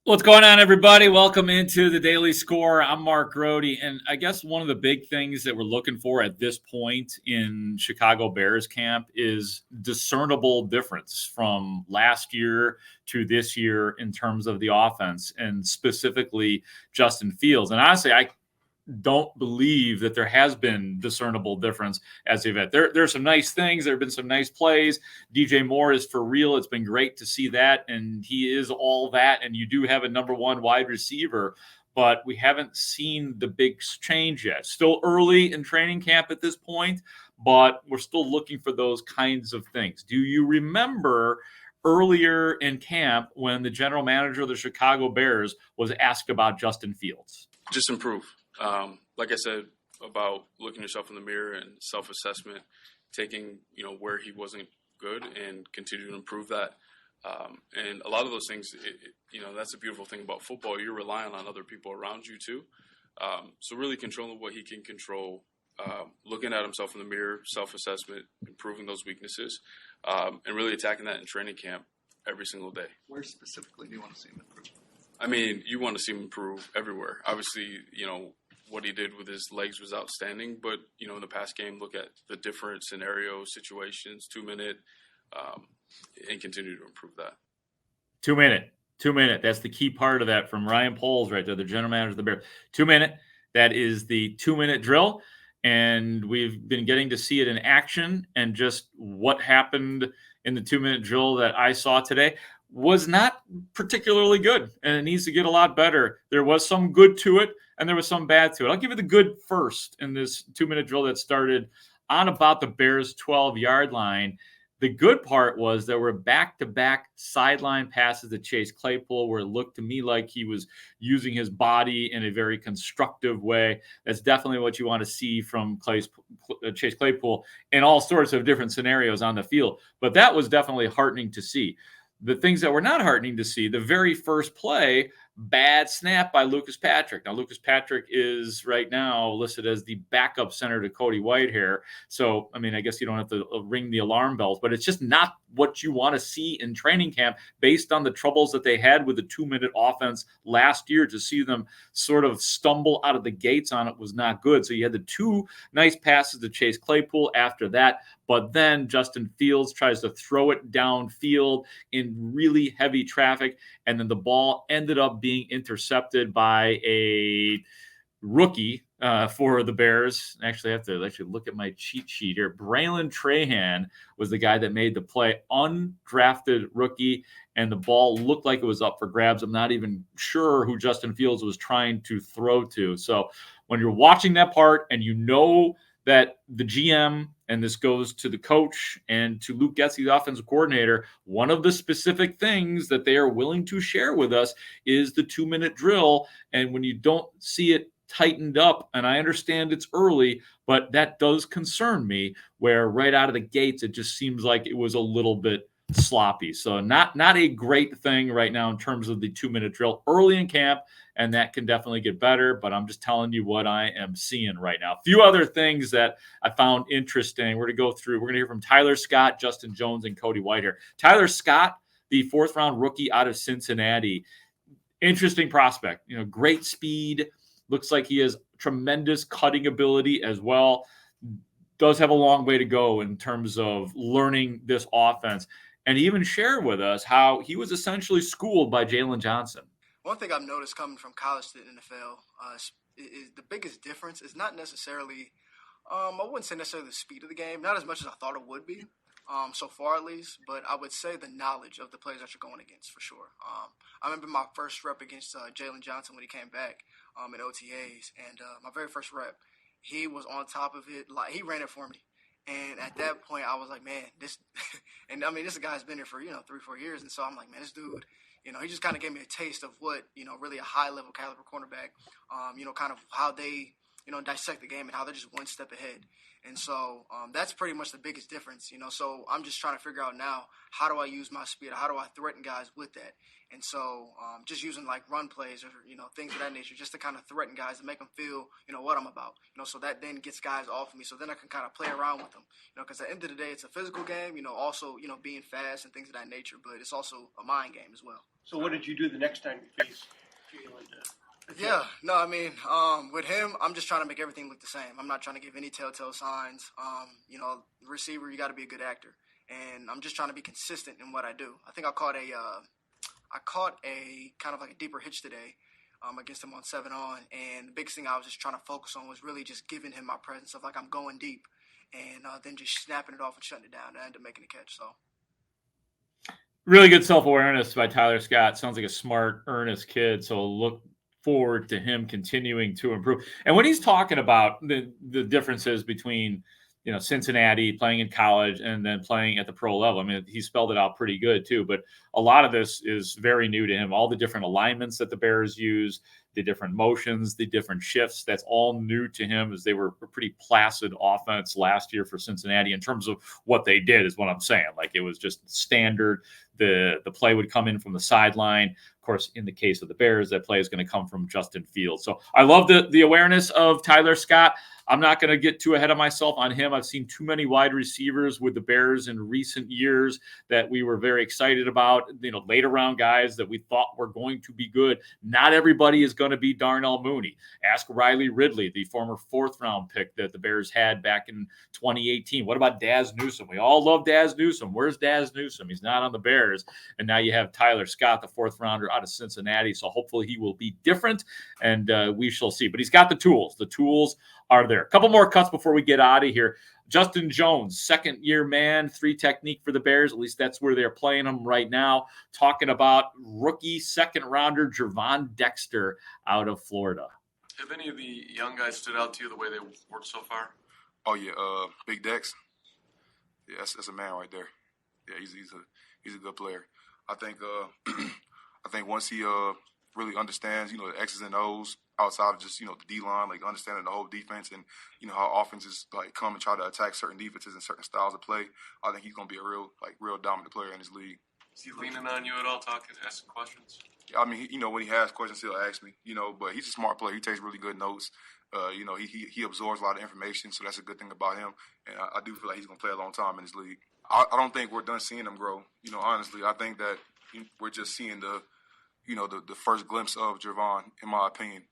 What's going on, everybody? Welcome into the Daily Score. I'm Mark Grote, and I guess one of the big things that we're looking for at this point in Chicago Bears camp is discernible difference from last year to this year in terms of the offense, and specifically JustinFields. And honestly, I don't believe that there has been discernible difference as of yet. There's some nice things. There have been some nice plays. DJ Moore is for real. It's been great to see that, and he is all that. And you do have a number one wide receiver, but we haven't seen the big change yet. Still early in training camp at this point, but we're still looking for those kinds of things. Do you remember earlier in camp when the general manager of the Chicago Bears was asked about JustinFields? Just improve. Like I said about looking yourself in the mirror and self-assessment, taking where he wasn't good and continue to improve that. And a lot of those things, that's a beautiful thing about football. You're relying on other people around you too. So really controlling what he can control, looking at himself in the mirror, self-assessment, improving those weaknesses, and really attacking that in training camp every single day. Where specifically do you want to see him improve? I mean, you want to see him improve everywhere. Obviously, what he did with his legs was outstanding, but, in the past game, look at the different scenarios, situations, 2-minute, and continue to improve that. 2-minute. That's the key part of that from Ryan Poles right there, the general manager of the Bears. 2-minute. That is the 2-minute drill, and we've been getting to see it in action, and just what happened in the 2-minute drill that I saw today was not particularly good, and it needs to get a lot better. There was some good to it, and there was some bad to it. I'll give you the good first in this 2-minute drill that started on about the Bears' 12-yard line. The good part was there were back-to-back sideline passes to Chase Claypool where it looked to me like he was using his body in a very constructive way. That's definitely what you want to see from Chase Claypool in all sorts of different scenarios on the field. But that was definitely heartening to see. The things that were not heartening to see, the very first play, bad snap by Lucas Patrick. Now, Lucas Patrick is right now listed as the backup center to Cody Whitehair. So, I mean, I guess you don't have to ring the alarm bells, but it's just not what you want to see in training camp based on the troubles that they had with the 2-minute offense last year. To see them sort of stumble out of the gates on it was not good. So you had the two nice passes to Chase Claypool after that, but then JustinFields tries to throw it downfield in really heavy traffic, and then the ball ended up being intercepted by a rookie for the Bears. Actually, I have to look at my cheat sheet here. Braylon Trahan was the guy that made the play, undrafted rookie, and the ball looked like it was up for grabs. I'm not even sure who JustinFields was trying to throw to. So when you're watching that part and you know that the GM, and this goes to the coach and to Luke Getsy, the offensive coordinator, one of the specific things that they are willing to share with us is the 2-minute drill. And when you don't see it tightened up, and I understand it's early, but that does concern me, where right out of the gates, it just seems like it was a little bit sloppy. So not a great thing right now in terms of the 2-minute drill early in camp, and that can definitely get better, but I'm just telling you what I am seeing right now. A few other things that I found interesting. We're going to hear from Tyler Scott, JustinJones, and Cody Whitehair. Tyler Scott, the 4th-round rookie out of Cincinnati. Interesting prospect. Great speed. Looks like he has tremendous cutting ability as well. Does have a long way to go in terms of learning this offense. And he even shared with us how he was essentially schooled by Jaylon Johnson. One thing I've noticed coming from college to the NFL is the biggest difference is not necessarily, I wouldn't say necessarily the speed of the game, not as much as I thought it would be, so far at least, but I would say the knowledge of the players that you're going against for sure. I remember my first rep against Jaylon Johnson when he came back in OTAs, and my very first rep, he was on top of it, like he ran it for me. And at that point, I was like, man, this, and I mean, this guy's been here for, 3-4 years. And so I'm like, man, this dude, he just kind of gave me a taste of what, really a high level caliber cornerback, kind of how they, dissect the game and how they're just one step ahead. And so that's pretty much the biggest difference, So I'm just trying to figure out now, how do I use my speed? How do I threaten guys with that? And so just using like run plays or, things of that nature, just to kind of threaten guys and make them feel, what I'm about, so that then gets guys off of me. So then I can kind of play around with them, because at the end of the day, it's a physical game, also, being fast and things of that nature, but it's also a mind game as well. So what did you do the next time you faced Jaylon? Yeah, no, I mean, with him, I'm just trying to make everything look the same. I'm not trying to give any telltale signs. Receiver, you got to be a good actor, and I'm just trying to be consistent in what I do. I think I caught a kind of like a deeper hitch today against him on 7-on, and the biggest thing I was just trying to focus on was really just giving him my presence of like I'm going deep, and then just snapping it off and shutting it down and ended up making a catch. So. Really good self-awareness by Tyler Scott. Sounds like a smart, earnest kid. So look forward to him continuing to improve. And when he's talking about the differences between, Cincinnati playing in college and then playing at the pro level, I mean, he spelled it out pretty good too. But a lot of this is very new to him. All the different alignments that the Bears use, the different motions, the different shifts, that's all new to him, as they were a pretty placid offense last year for Cincinnati in terms of what they did, is what I'm saying. Like, it was just standard. The play would come in from the sideline. Of course, in the case of the Bears, that play is going to come from JustinFields. So I love the awareness of Tyler Scott. I'm not going to get too ahead of myself on him. I've seen too many wide receivers with the Bears in recent years that we were very excited about, later round guys that we thought were going to be good. Not everybody is going to be Darnell Mooney. Ask Riley Ridley, the former 4th round pick that the Bears had back in 2018. What about Daz Newsome? We all love Daz Newsome. Where's Daz Newsome? He's not on the Bears. And now you have Tyler Scott, the 4th rounder out of Cincinnati. So hopefully he will be different, and we shall see. But he's got the tools. The tools are there. A couple more cuts before we get out of here. JustinJones, second-year man, 3 technique for the Bears. At least that's where they're playing him right now. Talking about rookie second-rounder Gervon Dexter out of Florida. Have any of the young guys stood out to you the way they worked so far? Oh yeah, Big Dex. Yeah, that's a man right there. Yeah, he's a good player. I think once he really understands, the X's and O's outside of just, the D-line, like understanding the whole defense and, how offenses like come and try to attack certain defenses and certain styles of play, I think he's going to be a real dominant player in this league. Is he leaning on you at all, asking questions? I mean, when he has questions, he'll ask me, but he's a smart player. He takes really good notes. He absorbs a lot of information, so that's a good thing about him. And I do feel like he's going to play a long time in this league. I don't think we're done seeing him grow. Honestly, I think that we're just seeing the first glimpse of Gervon, in my opinion.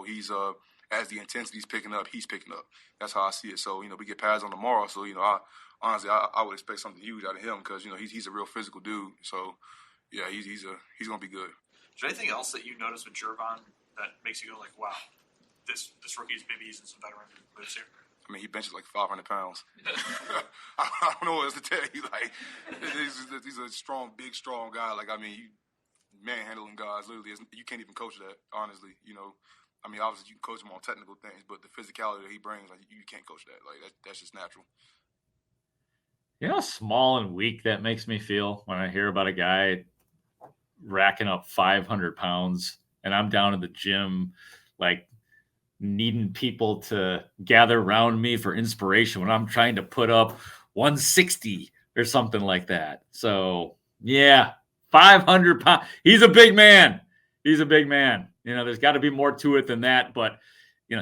He's as the intensity's picking up, he's picking up. That's how I see it. So, we get pads on tomorrow. So, I would expect something huge out of him because, he's a real physical dude. So, yeah, he's going to be good. Is there anything else that you notice with Gervon that makes you go like, wow, this rookie is maybe using some veteran moves here? I mean, he benches like 500 pounds. I don't know what else to tell you. Like, he's a strong, big, strong guy. Like, I mean, manhandling guys, literally, you can't even coach that, honestly. I mean, obviously you can coach him on technical things, but the physicality that he brings, like, you can't coach that. Like, that's just natural. You know how small and weak that makes me feel when I hear about a guy racking up 500 pounds and I'm down in the gym, like, needing people to gather around me for inspiration when I'm trying to put up 160 or something like that. So, yeah, 500 pounds. He's a big man. He's a big man. There's got to be more to it than that, but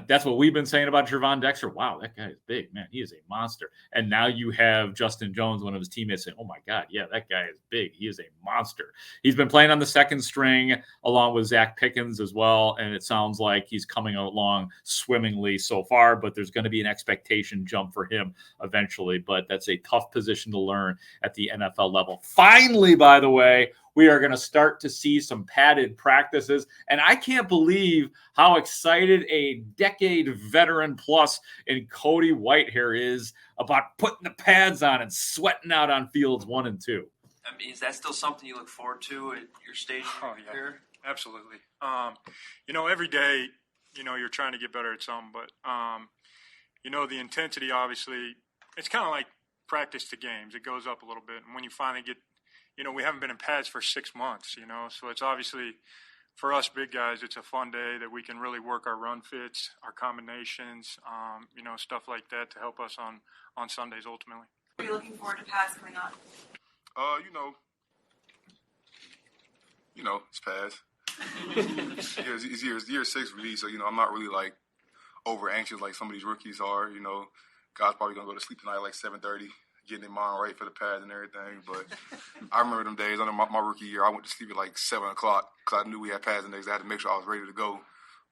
that's what we've been saying about Gervon Dexter. Wow, that guy is big, man. He is a monster. And now you have JustinJones, one of his teammates, saying, oh, my God, yeah, that guy is big. He is a monster. He's been playing on the second string along with Zach Pickens as well, and it sounds like he's coming along swimmingly so far, but there's going to be an expectation jump for him eventually. But that's a tough position to learn at the NFL level. Finally, by the way, we are going to start to see some padded practices. And I can't believe how excited a decade veteran plus in Cody Whitehair is about putting the pads on and sweating out on fields 1 and 2. I mean, is that still something you look forward to at your stage Oh, yeah, here? absolutely. Every day, you're trying to get better at something, but, the intensity, obviously, it's kind of like practice to games. It goes up a little bit. And when you finally get, we haven't been in pads for 6 months, so it's obviously, for us big guys, it's a fun day that we can really work our run fits, our combinations, stuff like that to help us on Sundays ultimately. Are you looking forward to pads coming on? It's pads. It's year 6 for me, so I'm not really like over anxious like some of these rookies are. Guys probably gonna go to sleep tonight like 7:30, getting their mind right for the pads and everything. But I remember them days under my rookie year. I went to sleep at like 7 o'clock because I knew we had pads the next day. I had to make sure I was ready to go.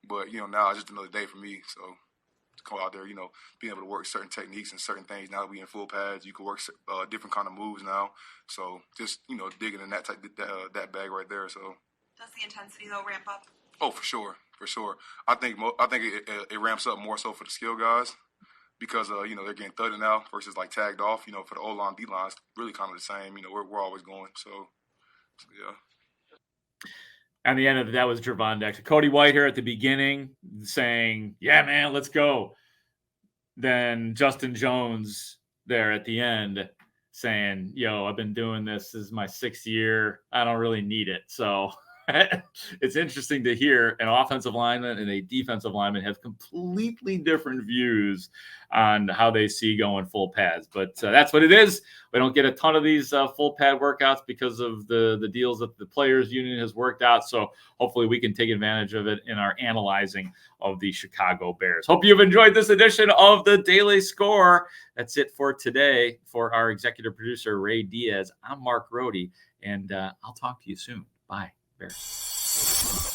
But, now it's just another day for me. So to come out there, being able to work certain techniques and certain things. Now that we in full pads, you can work different kind of moves now. So just, digging in that that bag right there. So Does the intensity though ramp up? Oh, for sure. I think it ramps up more so for the skill guys because they're getting thudded now versus like tagged off. For the O-line, D-line, it's really kind of the same. We're always going. So yeah. And the end of that was Gervon Dexter. Cody Whitehair at the beginning saying, "Yeah, man, let's go." Then JustinJones there at the end saying, "Yo, I've been doing this. This is my 6th year. I don't really need it." So it's interesting to hear an offensive lineman and a defensive lineman have completely different views on how they see going full pads. But that's what it is. We don't get a ton of these full pad workouts because of the deals that the players union has worked out. So hopefully we can take advantage of it in our analyzing of the Chicago Bears. Hope you've enjoyed this edition of the Daily Score. That's it for today. For our executive producer, Ray Diaz, I'm Mark Grote, and I'll talk to you soon. Bye. Bears.